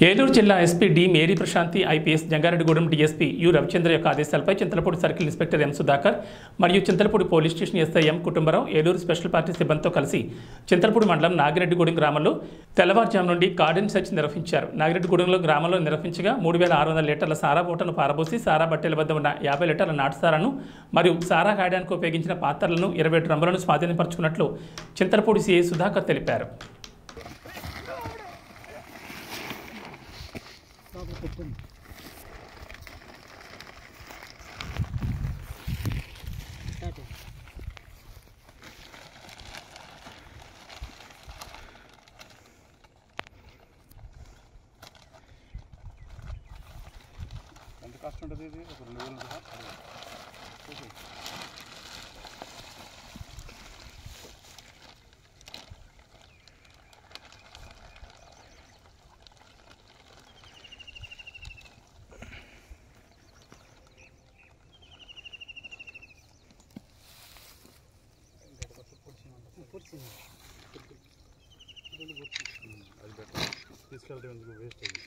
ఏలూరు జిల్లా SP D Mary Prasanthi IPS, Jangareddygudem DSP U Ravichandra యొక్క ఆదేశాలపై Chintalapudi circle inspector M Sudhakar మరియు Chintalapudi police station SI M Kutumbarao Eluru special party సిబ్బందితో కలిసి చింతలపూడి మండలం నాగిరెడ్డిగూడెం గ్రామంలో తెల్లవారుజాము నుండి కార్డన్ సెర్చ్ నిర్వహించారు. నాగిరెడ్డిగూడెంలో గ్రామంలో నిర్వహించగా 3600 లీటర్ల సారా బూటను పారబోసి సారా బట్టెల వద్ద ఉన్న 50 లీటర్ల నాటు సారాను మరియు సారా కాయడానికి ఉపయోగించిన పాత్రలను 20 డ్రమ్ములను స్వాధీనపరుచుకున్నట్లు చింతలపూడి సిఐ సుధాకర్ తెలిపారు. ఎంత కాస్ట్ ఉంటుంది ఇది? ఒక 2000 ఉంటుందా? అది బెటర్ తీసుకెళ్తే ఎందుకు వేస్ట్ అయ్యింది.